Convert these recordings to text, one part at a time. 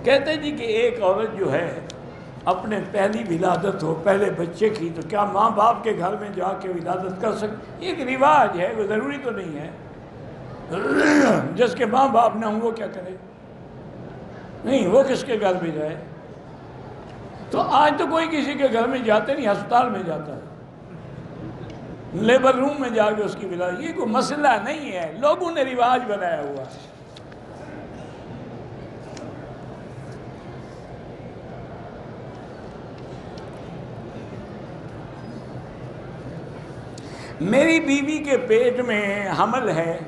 کہتے جی کہ ایک عورت جو ہے اپنے پہلی ولادت ہو پہلے بچے کی تو کیا ماں باپ کے گھر میں جا کے ولادت کر سکتے؟ یہ ایک رواج ہے، وہ ضروری تو نہیں ہے۔ جس کے ماں باپ نہ ہوں وہ کیا کرے؟ نہیں، وہ کس کے گھر میں جائے؟ تو آج تو کوئی کسی کے گھر میں جاتے نہیں، ہسپتال میں جاتا ہے، لیبر روم میں جا کے اس کی ولادت۔ یہ کوئی مسئلہ نہیں ہے، لوگوں نے رواج بنایا ہوا ہے۔ میری بیوی کے پیٹ میں حمل ہے،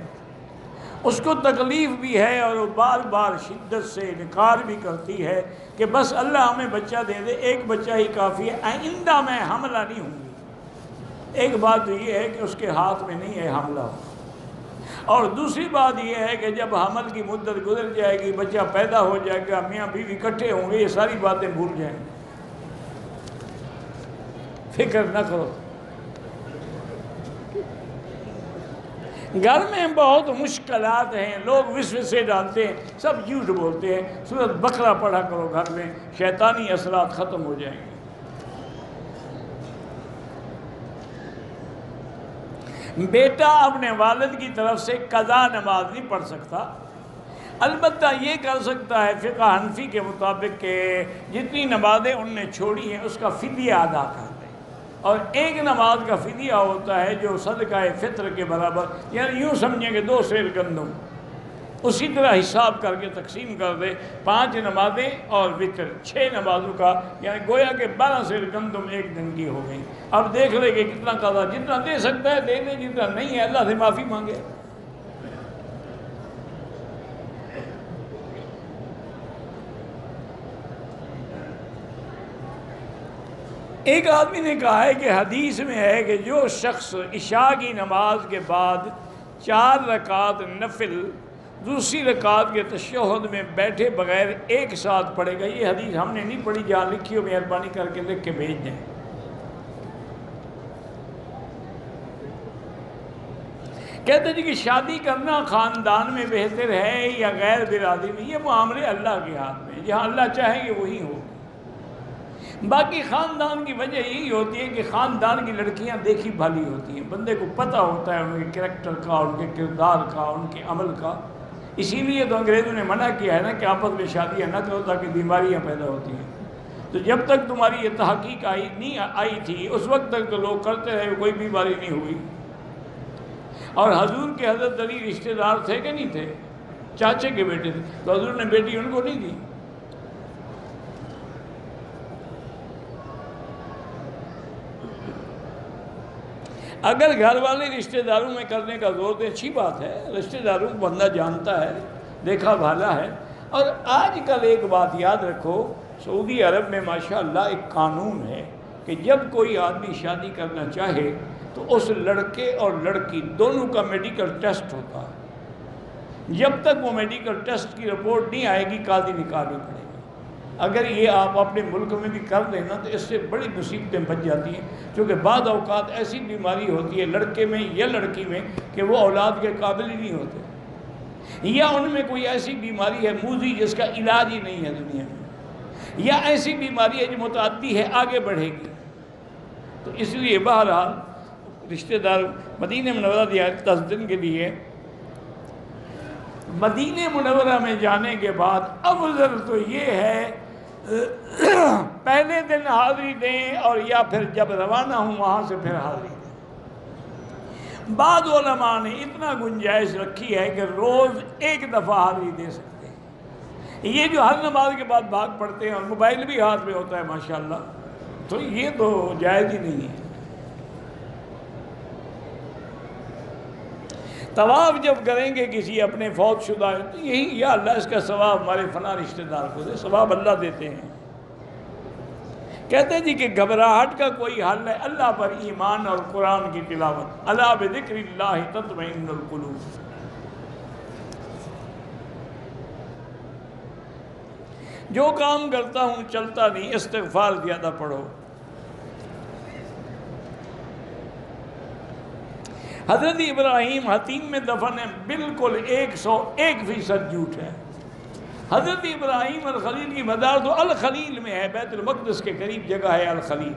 اس کو تکلیف بھی ہے اور وہ بار بار شدت سے انکار بھی کرتی ہے کہ بس اللہ ہمیں بچہ دے دے، ایک بچہ ہی کافی ہے، آئندہ میں حاملہ نہیں ہوں گی۔ ایک بات تو یہ ہے کہ اس کے ہاتھ میں نہیں ہے حاملہ، اور دوسری بات یہ ہے کہ جب حمل کی مدت گزر جائے گی، بچہ پیدا ہو جائے گا، میاں بیوی اکٹھے ہوں گے، یہ ساری باتیں بھول جائیں گے۔ فکر نہ کرو۔ گھر میں بہت مشکلات ہیں، لوگ وسوسے ڈالتے ہیں، سب جھوٹ بولتے ہیں۔ سورۃ بقرہ پڑھا کرو گھر میں، شیطانی اثرات ختم ہو جائیں گے۔ بیٹا اپنے والد کی طرف سے قضا نماز نہیں پڑھ سکتا، البتہ یہ کر سکتا ہے فقہ حنفی کے مطابق کہ جتنی نمازیں ان نے چھوڑی ہیں اس کا فدیہ ادا کر دیں، اور ایک نماز کا فدیہ ہوتا ہے جو صدقہ فطر کے برابر، یعنی یوں سمجھیں کہ 2 سیر گندم، اسی طرح حساب کر کے تقسیم کر دے، 5 نمازیں اور وطر 6 نمازوں کا، یعنی گویا کہ 12 سیر گندم ایک دن کی ہو گئی۔ اب دیکھ لے کہ کتنا قضا، جتنا دے سکتا ہے دے دے، جتنا نہیں ہے اللہ سے معافی مانگے۔ ایک آدمی نے کہا ہے کہ حدیث میں ہے کہ جو شخص عشاء کی نماز کے بعد 4 رکعت نفل دوسری رکعت کے تشہد میں بیٹھے بغیر ایک ساتھ پڑھے گا۔ یہ حدیث ہم نے نہیں پڑھی، جہاں لکھی ہو مہربانی کر کے لکھ کے بھیج دیں۔ کہتے ہیں کہ شادی کرنا خاندان میں بہتر ہے یا غیر برادری میں؟ یہ معاملے اللہ کے ہاتھ میں، جہاں اللہ چاہیں گے وہی ہو۔ باقی خاندان کی وجہ یہی ہوتی ہے کہ خاندان کی لڑکیاں دیکھی بھالی ہوتی ہیں، بندے کو پتہ ہوتا ہے ان کے کریکٹر کا، ان کے کردار کا، ان کے عمل کا۔ اسی لیے تو انگریزوں نے منع کیا ہے نا کہ آپس میں شادیاں نہ کرو تاکہ بیماریاں پیدا ہوتی ہیں۔ تو جب تک تمہاری یہ تحقیق نہیں آئی تھی اس وقت تک تو لوگ کرتے رہے، کوئی بیماری نہیں ہوئی۔ اور حضور کے حضرت علی رشتہ دار تھے کہ نہیں تھے؟ چاچے کے بیٹے تھے، تو حضور نے بیٹی ان کو نہیں دی۔ اگر گھر والے رشتہ داروں میں کرنے کا زور دے اچھی بات ہے، رشتہ داروں کو بندہ جانتا ہے، دیکھا بھالا ہے۔ اور آج کل ایک بات یاد رکھو، سعودی عرب میں ماشاءاللہ ایک قانون ہے کہ جب کوئی آدمی شادی کرنا چاہے تو اس لڑکے اور لڑکی دونوں کا میڈیکل ٹیسٹ ہوتا ہے۔ جب تک وہ میڈیکل ٹیسٹ کی رپورٹ نہیں آئے گی قاضی نکاح نہیں پڑے گا۔ اگر یہ آپ اپنے ملک میں بھی کر دیں نا تو اس سے بڑی مصیبتیں بچ جاتی ہیں، کیونکہ بعض اوقات ایسی بیماری ہوتی ہے لڑکے میں یا لڑکی میں کہ وہ اولاد کے قابل ہی نہیں ہوتے، یا ان میں کوئی ایسی بیماری ہے موذی جس کا علاج ہی نہیں ہے دنیا میں، یا ایسی بیماری ہے جو متعدی ہے آگے بڑھے گی۔ تو اس لیے بہرحال رشتہ دار مدینہ منورہ زیارت 10 دن کے لیے، مدینہ منورہ میں جانے کے بعد افضل تو یہ ہے پہلے دن حاضری دیں، اور یا پھر جب روانہ ہوں وہاں سے پھر حاضری دیں۔ بعض علماء نے اتنا گنجائش رکھی ہے کہ روز ایک دفعہ حاضری دے سکتے ہیں۔ یہ جو ہر نماز کے بعد بھاگ پڑتے ہیں اور موبائل بھی ہاتھ میں ہوتا ہے ماشاءاللہ، تو یہ تو جائز ہی نہیں ہے۔ طواف جب کریں گے کسی اپنے فوت شدہ تو یہی یا اللہ اس کا ثواب ہمارے فلاں رشتہ دار کو دے، ثواب اللہ دیتے ہیں۔ کہتے ہیں جی کہ گھبراہٹ کا کوئی حل ہے، اللہ پر ایمان اور قرآن کی تلاوت، الا بذکر اللہ تطمئن القلوب۔ جو کام کرتا ہوں چلتا نہیں، استغفار زیادہ پڑھو۔ حضرت ابراہیم حتیم میں دفن ہے، بالکل 101% جھوٹ ہے۔ حضرت ابراہیم الخلیل کی مدار تو الخلیل میں ہے، بیت المقدس کے قریب جگہ ہے الخلیل۔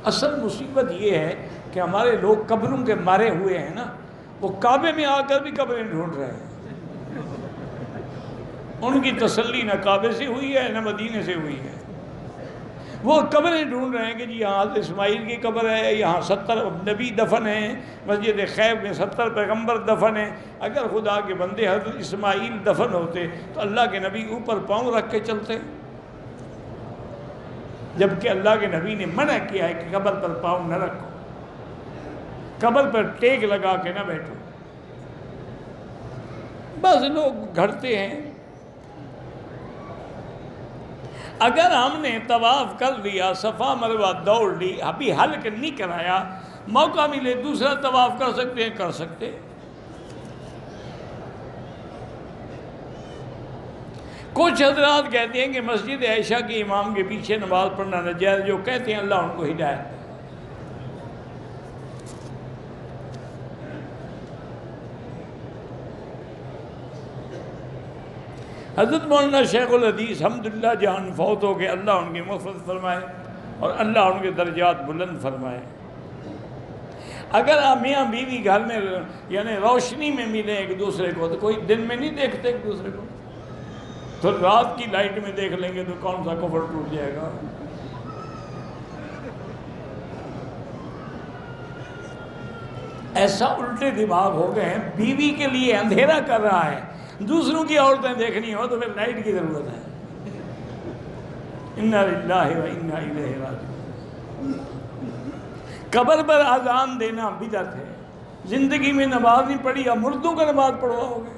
اصل مصیبت یہ ہے کہ ہمارے لوگ قبروں کے مارے ہوئے ہیں نا، وہ کعبے میں آ کر بھی قبریں ڈھونڈ رہے ہیں۔ ان کی تسلی نہ کعبے سے ہوئی ہے نہ مدینے سے ہوئی ہے، وہ قبریں ڈھونڈ رہے ہیں کہ جی یہاں حضرت اسماعیل کی قبر ہے، یہاں 70 نبی دفن ہیں، مسجد خیب میں 70 پیغمبر دفن ہیں۔ اگر خدا کے بندے حضرت اسماعیل دفن ہوتے تو اللہ کے نبی اوپر پاؤں رکھ کے چلتے، جبکہ اللہ کے نبی نے منع کیا ہے کہ قبر پر پاؤں نہ رکھو، قبر پر ٹیک لگا کے نہ بیٹھو۔ بعض لوگ گھڑتے ہیں، اگر ہم نے طواف کر لیا، صفا مروہ دوڑ لی، ابھی حلق نہیں کرایا، موقع ملے دوسرا طواف کر سکتے ہیں، کر سکتے۔ کچھ حضرات کہتے ہیں کہ مسجد عائشہ کے امام کے پیچھے نماز پڑھنا ناجائز، جو کہتے ہیں اللہ ان کو ہدایت دے۔ حضرت مولانا شیخ الحدیث حمداللہ جان فوت ہو کے اللہ ان کی مغفرت فرمائے اور اللہ ان کے درجات بلند فرمائے۔ اگر آپ میاں بیوی گھر میں یعنی روشنی میں ملیں ایک دوسرے کو تو کوئی دن میں نہیں دیکھتے ایک دوسرے کو، تو رات کی لائٹ میں دیکھ لیں گے تو کون سا کفر ٹوٹ جائے گا۔ ایسا الٹے دماغ ہو گئے ہیں، بیوی کے لیے اندھیرا کر رہا ہے، دوسروں کی عورتیں دیکھنی ہو تو پھر لائٹ کی ضرورت ہے۔ انا للہ و انا الیہ راجعون۔ قبر پر اذان دینا بدعت ہے، زندگی میں نماز نہیں پڑھی، اب مردوں کا نماز پڑھواؤ گے۔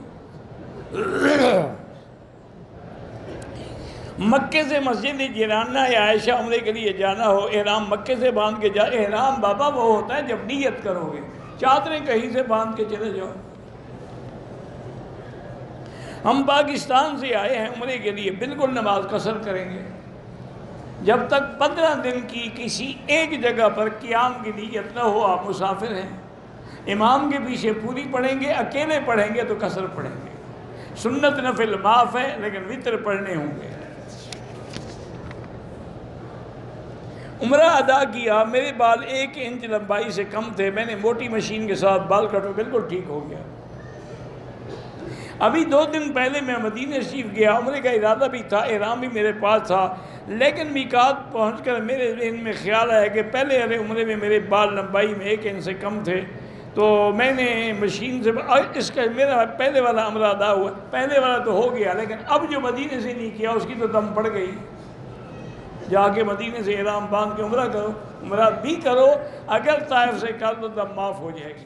مکے سے مسجد جیرانہ یا عائشہ عمرے کے لیے جانا ہو، احرام مکے سے باندھ کے احرام بابا وہ ہوتا ہے جب نیت کرو گے، چادریں کہیں سے باندھ کے چلے جاؤ۔ ہم پاکستان سے آئے ہیں عمرے کے لیے، بالکل نماز قصر کریں گے جب تک 15 دن کی کسی ایک جگہ پر قیام کی نیت نہ ہو۔ آپ مسافر ہیں، امام کے پیچھے پوری پڑھیں گے، اکیلے پڑھیں گے تو قصر پڑھیں گے۔ سنت نفل معاف ہے لیکن وتر پڑھنے ہوں گے۔ عمرہ ادا کیا، میرے بال 1 انچ لمبائی سے کم تھے، میں نے موٹی مشین کے ساتھ بال کٹو، بالکل ٹھیک ہو گیا۔ ابھی 2 دن پہلے میں مدینہ شریف گیا، عمرے کا ارادہ بھی تھا، احرام بھی میرے پاس تھا، لیکن میقات پہنچ کر میرے ذہن میں خیال آیا کہ پہلے والے عمرے میں میرے بال لمبائی میں 1 انچ سے کم تھے، تو میں نے مشین سے اس کا میرا پہلے والا عمرہ ادا ہوا، پہلے والا تو ہو گیا، لیکن اب جو مدینہ سے نہیں کیا اس کی تو دم پڑ گئی۔ جا کے مدینے سے احرام باندھ کے عمرہ کرو، عمرہ بھی کرو، اگر طائف سے کر دو تب معاف ہو جائے گی۔